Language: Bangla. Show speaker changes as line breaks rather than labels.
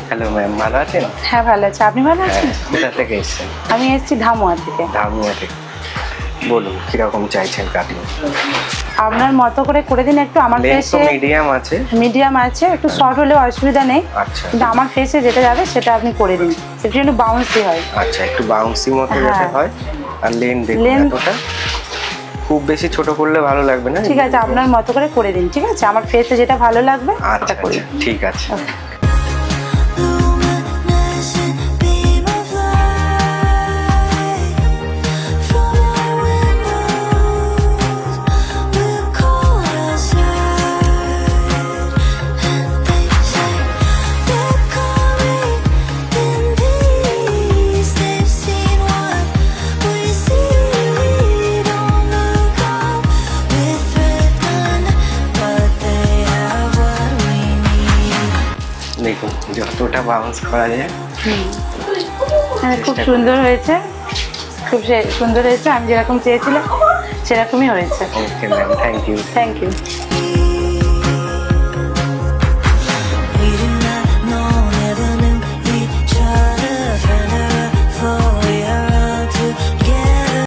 হ্যালো ম্যাম, ভালো আছেন?
হ্যাঁ ভালো আছে, আপনি ভালো আছেন?
কোথা থেকে এসেছেন?
আমি এসেছি ধামুয়া থেকে।
ধামুয়া থেকে। বলুন কিরকম চাইছেন কাটিং?
আপনার মতো করে দিন একটু। আমার
লেন্থ তো
ফেসে
মিডিয়াম আছে।
মিডিয়াম আছে, একটু শর্ট হলেও অসুবিধা নেই,
আচ্ছা
কিন্তু আমার ফেসে যেটা যাবে সেটা আপনি করে দিন, সেটা একটু বাউন্সি হয়।
আচ্ছা, একটু বাউন্সি মতো যাতে
হ্যাঁ।
হয়। আর লেন্থ দেখুন
Length-
এতটা, খুব বেশি ছোট করলে ভালো লাগবে না।
ঠিক আছে, আপনার মতো করে দিন, ঠিক আছে? আমার ফেসে যেটা ভালো লাগবে
আচ্ছা
সেটা করি।
আচ্ছা, ঠিক আছে।
Luminescent beam of light from our windows will call us out, and they say they're coming in peace. They've seen what we see. Don't look up with red gun, but they have what we need.
দেখুন যতটা বাউন্স করা যায়।
হ্যাঁ, খুব সুন্দর হয়েছে, খুব সুন্দর হয়েছে। আমি যেরকম চেয়েছিলাম সেরকমই হয়েছে।
Okay ma'am, thank you.
Thank you.